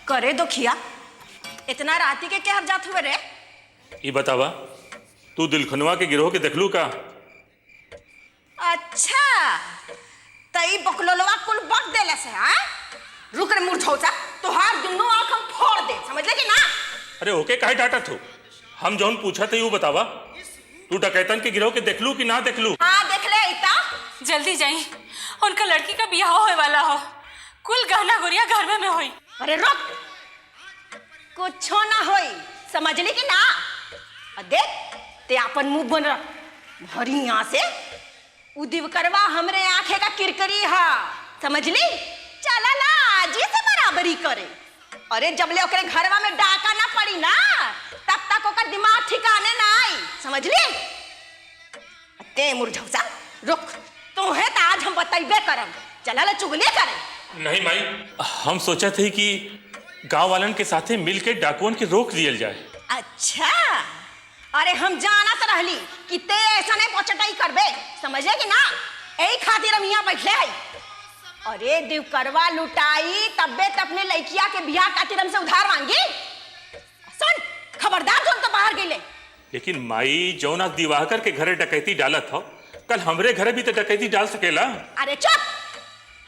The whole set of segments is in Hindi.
करे दुखिया इतना राती के क्या जात हुए रे? ये बतावा, तू दिलखनवा के गिरोह के देखलू का? अच्छा तई बकलोलवा कुल बक देले से हां? रुक रे मूर्छौचा, तोहार दुन्नो आंख हम फोड़ दे, समझ ले कि ना? अरे ओके काहे डांटा थू? हम जौन पूछा थे वो बतावा, तू डकैतन के गिरोह के देखलू कि ना देखलू? हाँ देख ले इता। जल्दी जाई, उनका लड़की का ब्याह होए वाला हो, कुल गहना गुड़िया घर में होई। अरे रुक, कुछो ना होई, समझ ली कि ना? देख ते अपन मुंह बन रख भरी यहाँ से उदिव करवा हमरे आंखें का किरकरी हा, समझ ली? चला ला आज से बराबरी करे। अरे जब ले ओकरे घरवा में डाका ना पड़ी ना तब तक ओकर दिमाग ठिकाने ना आई, समझ ली? ते मुरझौसा रुक, तोहे तो आज हम बताइबे करम, चला ला चुगली करे। नहीं माई, हम सोचा थे कि गांव वालन के साथे मिलके डाकुअन के रोक दियल जाए। अच्छा, अरे हम जाना तो रहली कि ते ऐसा नहीं पचटाई करबे, समझे कि ना? यही खातिर हम यहाँ बैठे हैं। अरे दिवकरवा लुटाई तब्बे त अपने लड़किया के बियाह खातिर हमसे उधार मांगी। सुन खबरदार जो तो बाहर गईले। लेकिन माई जौना दिवाकर के घरे डकैती डालत हो, कल हमरे घरे भी तो डकैती डाल सकेला। अरे चुप,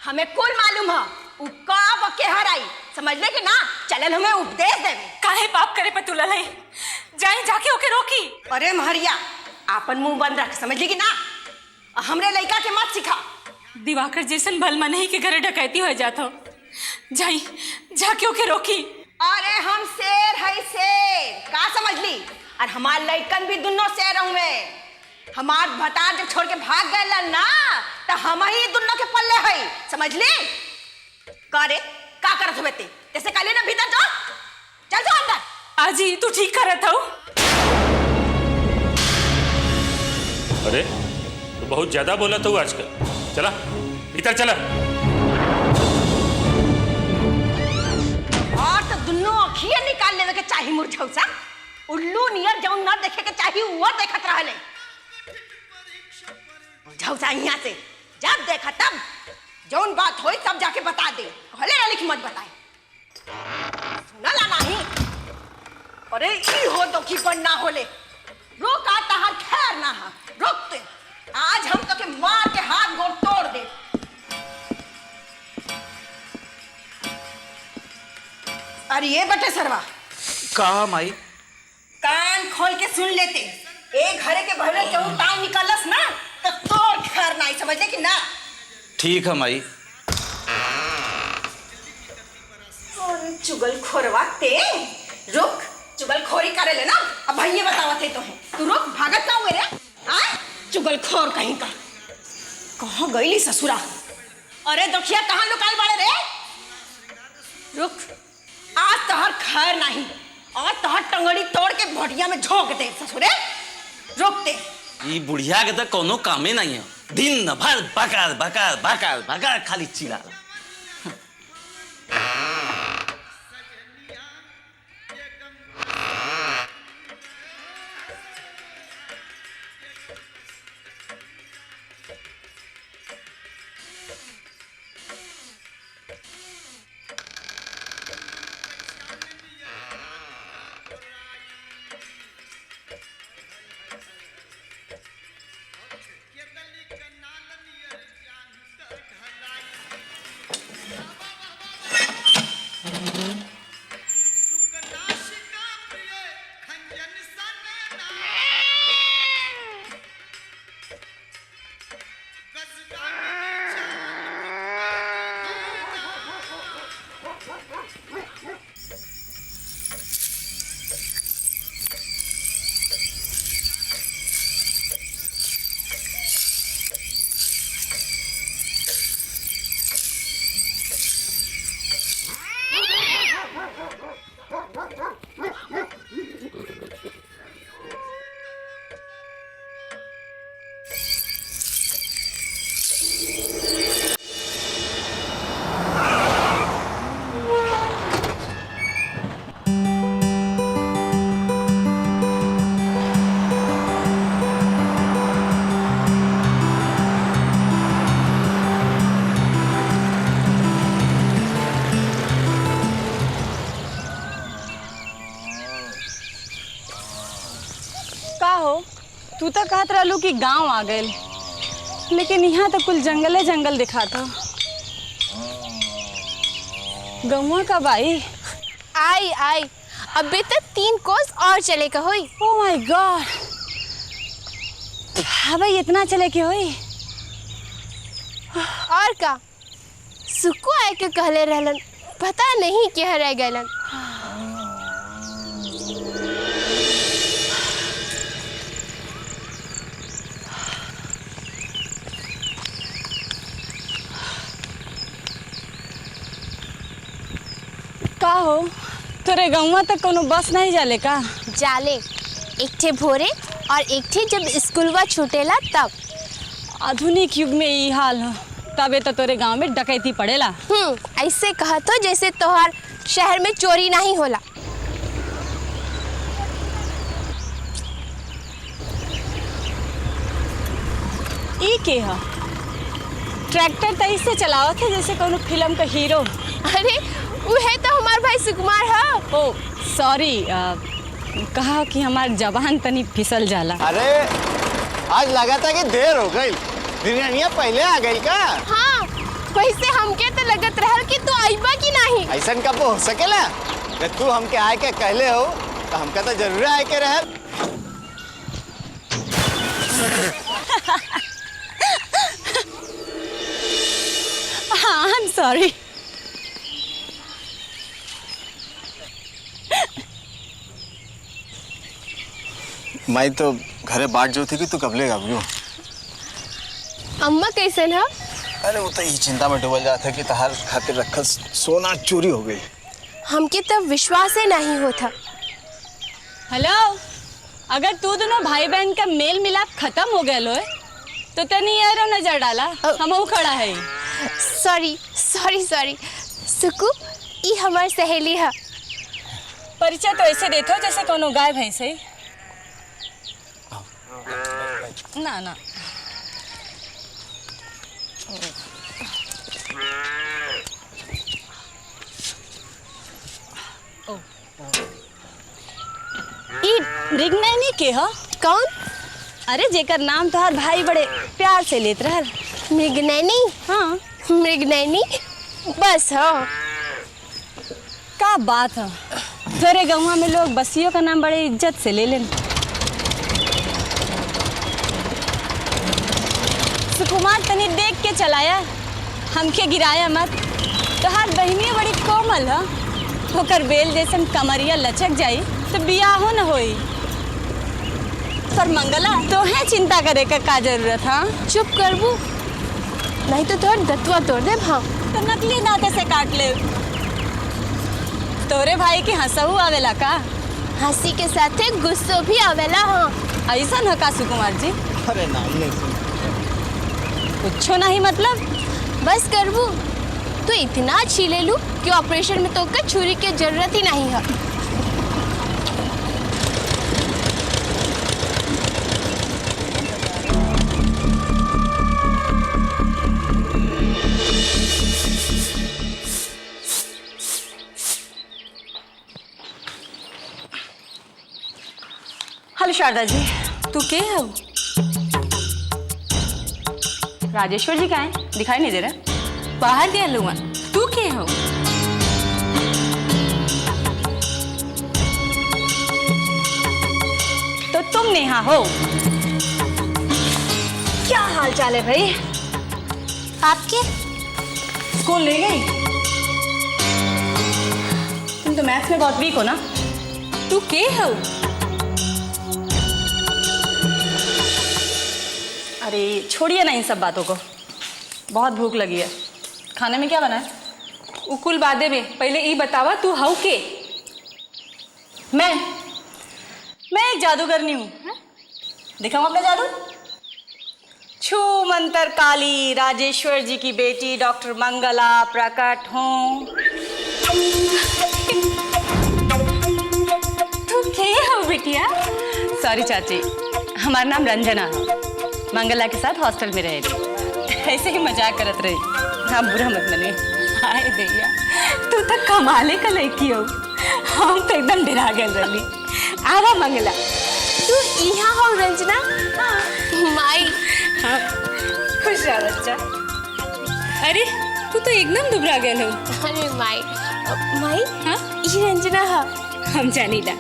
हमें कुल मालूम है उ कब केहर आई, समझ ले कि ना? चलल हमें उपदेश देवे। काहे पाप करे पे तुला नहीं, जाई जाके ओके रोकी। अरे महरिया आपन मुंह बंद रख, समझ ली कि ना? हमरे लड़का के मत सिखा। दिवाकर जैसन भलमनही के घरे डकैती हो जात हो, जाई जाके ओके रोकी। अरे हम शेर है शेर, का समझ ली? और हमार लड़कन भी दोनों शेर हुए। हमार भतार जब छोड़ के भाग गए ना तो हम ही दोनों के पल्ले है, समझ ली? करे का करत हुए ते? जैसे काले ना भीतर जाओ, चल जाओ अंदर। आजी तू ठीक करत हो? अरे तो बहुत ज्यादा बोला तो आजकल, चला भीतर चला। और तो दोनों अखियां निकाल लेवे के चाहिए मुरझौसा, उल्लू नियर जौन ना देखे के चाहिए वो देखत रहले। मुरझौसा यहाँ से जब देखा तब जौन बात होई तब जाके बता दे, कहले ना लिख मत बताए, सुना ला नहीं? अरे ई हो तो की बनना होले, रोक आता हर खैर ना हा, रोकते आज हम तो के मार के हाथ गोड़ तोड़ दे। अरे ये बटे सरवा कहा माई? कान खोल के सुन लेते, एक घरे के भरे केहू टांग निकलस ना तो तोड़ खैर नहीं, समझ ले कि ना? ठीक है माई। चुगल खोरवा ते रुक, चुगल खोरी करे ले ना। अब भैया बतावत है तो है, तू रुक, भागत ना हुए रे? हाँ चुगल खोर कहीं का, कहाँ गईली ससुरा? अरे दुखिया कहाँ लुकाल बाड़े रे? रुक, आज तोहर खैर नहीं, आज तोहर टंगड़ी तोड़ के भटिया में झोंक दे ससुरे, रुकते। ये बुढ़िया के तो कोनो कामे नहीं है, दिन भर बकार बकार बकार बकार खाली चिल्ला। बुझात रहलू कि गांव आ गए, लेकिन यहाँ तो कुल जंगले जंगल दिखाता। गौवा कब आई? आई आई अभी तक 3 कोस और चले का होई। ओह माय गॉड, हाँ भाई इतना चले के होई। और का सुकु आए के कहले रहलन, पता नहीं क्या रह गलन। का हो, तोरे गौवा तक कोनो बस नहीं जाले का? जाले, एक ठे भोरे और एक ठे जब स्कूलवा छूटेला तब। आधुनिक युग में यही हाल हो, तबे तो तोरे गांव में डकैती पड़ेला। ऐसे कहा तो जैसे तोहार शहर में चोरी नहीं होला। ई के हा? ट्रैक्टर तो इससे चलावत है जैसे कोनो फिल्म का हीरो। अरे वो है तो हमार भाई सुकुमार है। ओ सॉरी, कहा कि हमार जबान तनी फिसल जाला। अरे आज लगा था कि देर हो गई, बिरयानिया पहले आ गई का? हाँ, वैसे हमके तो लगत रहल कि तू आइबा कि नहीं। ऐसा कब हो सकेला? जब तू हमके आए के कहले हो तो हमका तो जरूर आए के रहे। हाँ, I'm sorry। मैं तो घरे बाट जो थी कि तू कब ले गाबियो। अम्मा कैसन है? अरे वो तो ये चिंता में डूबल जाता कि तहार खातिर रखल सोना चोरी हो गई। हमके तब विश्वास ही नहीं होता। हेलो, अगर तू दोनों भाई बहन का मेल मिलाप खत्म हो गया लोए तो तनी यारो नजर डाला, हम खड़ा है। सॉरी सॉरी सॉरी सुकु, ई हमार सहेली है। परिचय तो ऐसे देते जैसे कोनो गाय भैंस है। ना ना, ई रिगनैनी के हो? कौन? अरे जेकर नाम तोहार भाई बड़े प्यार से लेत रहल। मृगनैनी? हाँ, मृगनैनी बस हो। का बात है, तेरे गाँव में लोग बसियों का नाम बड़े इज्जत से ले लेन। सुकुमार तनी देख के चलाया, हमके गिराया मत। तोहार बहनी बड़ी कोमल है, होकर बेल जैसन कमरिया लचक जाई तो बियाहो न होई। पर मंगला तो है चिंता करे का जरूरत? हाँ चुप करबू, नहीं तो तोहर दतवा तोड़ दे। हाँ तो नकली दांते से काट ले। तोरे भाई की हंसहू आवेला का? हंसी के साथ गुस्सो भी आवेला। हाँ ऐसा न का सुकुमार जी? अरे नाम नहीं सुन। कुछ नहीं मतलब? बस करबू, तो इतना छीले लू कि ऑपरेशन में तो का छुरी की जरूरत ही नहीं है। हेलो शारदा जी, तू के हो? राजेश्वर जी कहाँ हैं? दिखाई नहीं दे रहा। बाहर गया लुआ, तू के हो? तो तुम नेहा हो? क्या हाल चाल है भाई? आपके स्कूल ले गई? तुम तो मैथ्स में बहुत वीक हो ना। तू के हो? अरे छोड़िए ना इन सब बातों को, बहुत भूख लगी है। खाने में क्या बना है? उकुल बादे में पहले ई बतावा तू हऊ के? मैं एक जादूगरनी हूँ। दिखाऊं अपना जादू? छू मंतर काली राजेश्वर जी की बेटी डॉक्टर मंगला प्रकट हूँ। तू के हो बिटिया? सॉरी चाची, हमारा नाम रंजना है। मंगला के साथ हॉस्टल में रहे थे, ऐसे ही मजाक करत रही। हाँ बुरा मत मनिए। हाय दैया, तू तो कमाले का लड़की हो। हम तो एकदम डरा गए रही। आवा मंगला। तू यहाँ हो रंजना? हाँ, माई। हाँ खुश रहा बच्चा। अरे तू तो एकदम दुबरा गया हो। अरे माई माई हाँ ये रंजना है। हम जानी ला।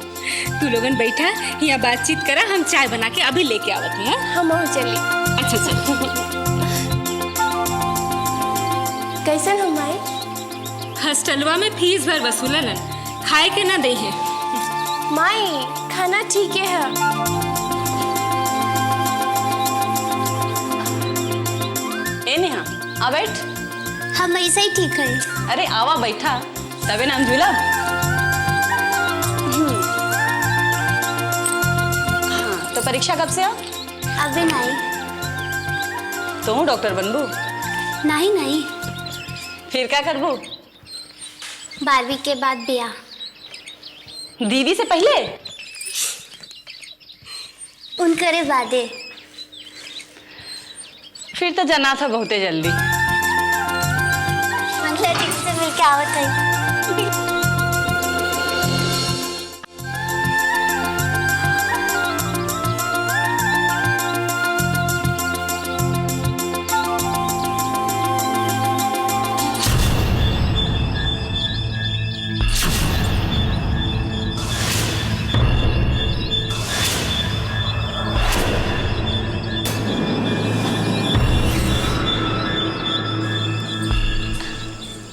तू लोगन बैठा यहाँ बातचीत करा, हम चाय बना के अभी लेके आवत हूँ। हम और चली। अच्छा चल। कैसन हो माई? हॉस्टलवा में फीस भर वसूलन, खाए के ना दे है। माई खाना ठीक है। ए नेहा आ बैठ। हम ऐसे ही ठीक है। अरे आवा बैठा तबे नाम झूला। हाँ तो परीक्षा कब से आ? अबे नहीं। तो डॉक्टर बनबू? नहीं नहीं, फिर क्या करबू? 12वीं के बाद ब्याह। दीदी से पहले? उनकरे बादे। फिर तो जाना था बहुते जल्दी। मतलब दीदी से मिलके आवत है।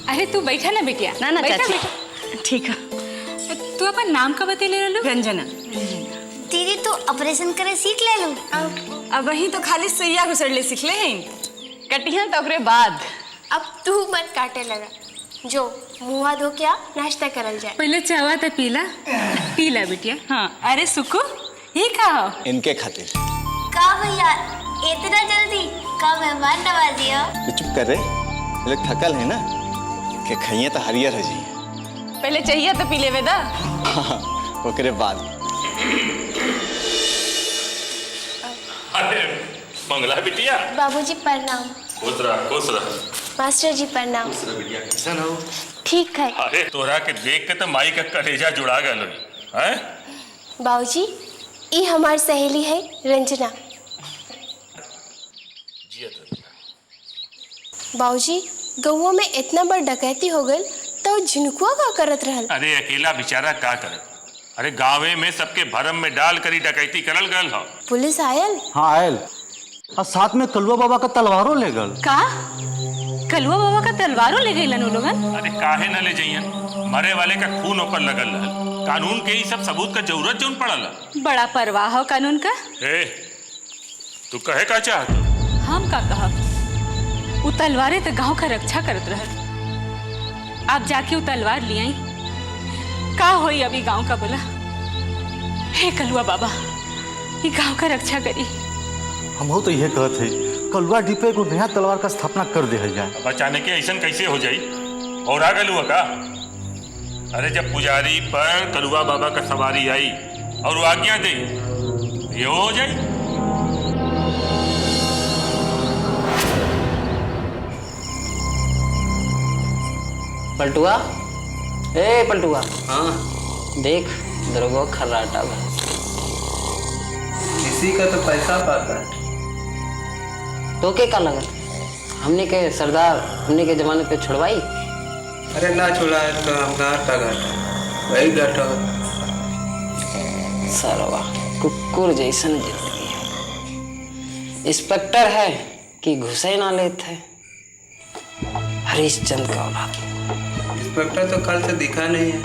अरे तू बैठा ना बेटिया। ना ना बैठा, चाची बैठा। ठीक है। तू अपन नाम का बतेले रहलो? रंजना। दीदी तो ऑपरेशन करे सीख ले लो। अब वही तो खाली सुइया घुसड़ले सीख ले हैं। कटिया तो ओकरे बाद। अब तू मत काटे लगा। जो मुँह धो के आ, नाश्ता करल जाए। पहले चावा तो पीला बेटिया। हाँ अरे सुकू ये का हो? इनके खातिर। का भैया इतना जल्दी का मेहमान नवाजिया? ये चुप कर रे, ये लोग थकल है ना कि खाइए तो हरियर है जी। पहले चाहिए तो पी लेवे दा। हाँ, ओकरे बाद। अरे मंगला बिटिया। बाबूजी प्रणाम। खुश रह खुश रह। मास्टर जी प्रणाम। बिटिया कैसन हो? ठीक है। अरे तोरा के देख के तो माई का कलेजा जुड़ा गल हैं? बाबूजी ये हमारी सहेली है रंजना। बाबूजी गौवा में इतना बड़ डकैती हो गई तो झिनकुआ का करत रहल। अरे अकेला बेचारा का करे? अरे गाँवे में सबके भरम में डाल करी डकैती करल गल हो। Police oil? हाँ आयल, और साथ में कलुआ बाबा का तलवारों ले गल। का कलुआ बाबा का तलवारों ले गई लन लोगन? अरे काहे न ले जाइयन, मरे वाले का खून ऊपर लगल रहल। कानून के ही सब सबूत का जरूरत जौन पड़ल। बड़ा परवाह हो कानून का। ए तू कहे का चाहत? हम का कहा? वो तलवारें तो गांव का रक्षा करत रहल। आप जाके वो तलवार ले आई। का होई अभी गांव का बोला? हे कलुआ बाबा ये गांव का रक्षा करी। हम तो यह कहते हैं कलुआ डिपे को नया तलवार का स्थापना कर दिया जाए। बचाने के ऐसा कैसे हो जाई? और आ गलुआ का? अरे जब पुजारी पर कलुआ बाबा का सवारी आई और वो आज्ञा दे, ये हो जाए। पलटुआ, ए पलटुआ। हाँ देख दरोगा खर्राटा बा। किसी का तो पैसा पाता है। तो के का लगत? हमने के सरदार हमने के जमाने पे छुड़वाई। अरे ना छुड़ा है तो हम घाटा वही घाटा। सरवा कुकुर जैसन जिंदगी है। इंस्पेक्टर है कि घुसे ना लेते है। हरीशचंद का औलाद। इंस्पेक्टर तो कल से दिखा नहीं है,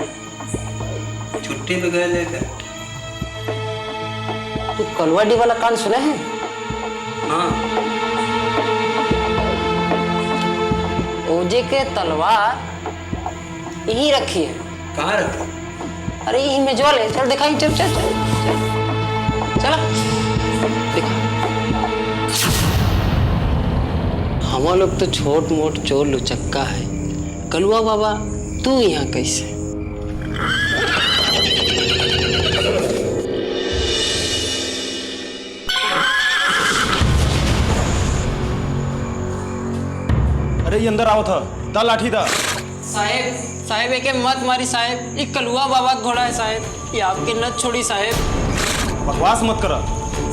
छुट्टी पे गए लेकर। तू कलवाडी वाला कान सुने हैं? हाँ। ओजे के तलवार यही रखी है। कहाँ रखी? अरे यही में ज्वाल है। चल दिखाई। चल चल चल चल दिखा। हम लोग तो छोट मोट चोर लुचक्का है। कलुआ बाबा तू यहाँ कैसे? अरे ये अंदर आओ था, दा लाठी दा। साहेब एके मत मारी साहेब। ये कलुआ बाबा का घोड़ा है साहेब। ये आपकी न छोड़ी साहेब। बकवास मत करा,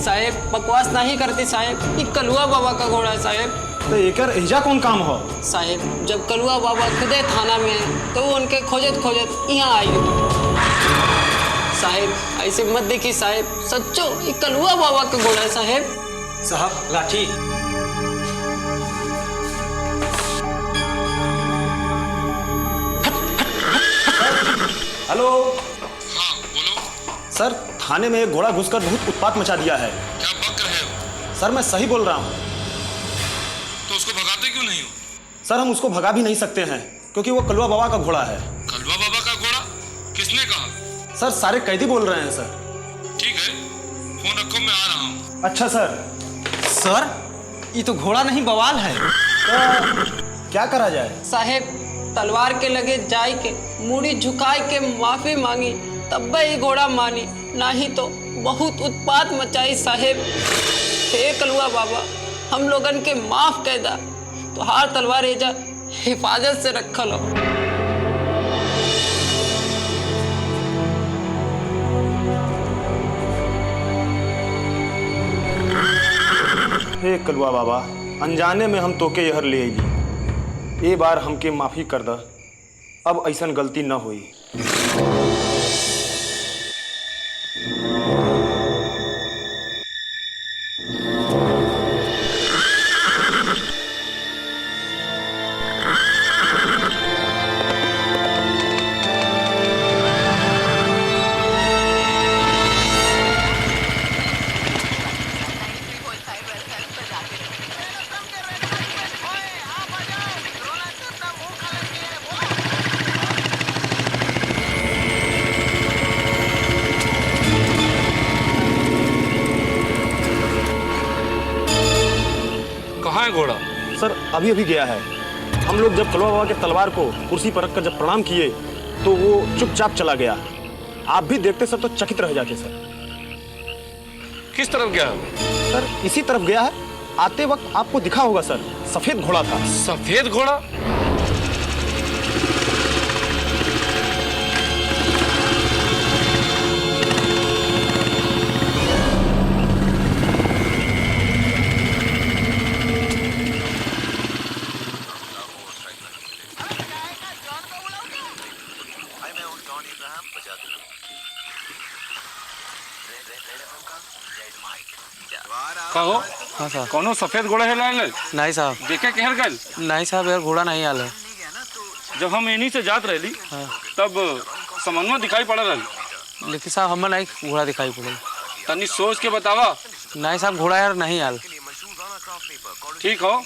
साहेब बकवास नहीं करती साहेब, ये कलुआ बाबा का घोड़ा है साहेब। तो एकर एजा कौन काम हो? साहेब जब कलुआ बाबा खुदे थाना में है तो वो उनके खोजत खोजत यहाँ आई हो। साहेब ऐसे मत देखिए साहेब, सच्चो ये कलुआ बाबा का घोड़ा है साहेब। साहब लाठी। हेलो। हाँ बोलो। सर थाने में एक घोड़ा घुसकर बहुत उत्पात मचा दिया है। क्या बक रहे हो? सर मैं सही बोल रहा हूँ। तो उसको भगाते क्यों नहीं हो? सर हम उसको भगा भी नहीं सकते हैं क्योंकि वो कलुआ बाबा का घोड़ा है। कलवा बाबा का घोड़ा? किसने कहा? सर सारे कैदी बोल रहे हैं सर। ठीक है, फोन रखो, मैं आ रहा हूँ। अच्छा सर। सर ये तो घोड़ा नहीं बवाल है। तो क्या करा जाए? साहेब तलवार के लगे जाय के मुड़ी झुकाए के माफी मांगी तब ही घोड़ा मानी, नहीं तो बहुत उत्पात मचाई साहेब। हे कलुआ बाबा हम लोगन के माफ कर दा, तो हार तलवार एजा हिफाजत से रखल हो। हे कलुआ बाबा अनजाने में हम तोके यहर ले अइली, ए बार हमके माफी कर द, अब ऐसन गलती न होई। कहाँ है घोड़ा? सर अभी अभी गया है। हम लोग जब कलुआ बाबा के तलवार को कुर्सी पर रखकर जब प्रणाम किए तो वो चुपचाप चला गया। आप भी देखते सर तो चकित रह जाते सर। किस तरफ गया? सर इसी तरफ गया है, आते वक्त आपको दिखा होगा सर, सफेद घोड़ा था। सफेद घोड़ा? कहो? हाँ साहब। कौनो सफेद घोड़ा है लाल? नहीं साहब। देखे कहर गल? नहीं साहब यार घोड़ा नहीं आल है। जब हम इन्हीं से जात रही तब समन्वय दिखाई पड़ रहा, लेकिन साहब हमें नहीं घोड़ा दिखाई पड़े। तनी सोच के बतावा। नहीं साहब घोड़ा यार नहीं आल। ठीक हो,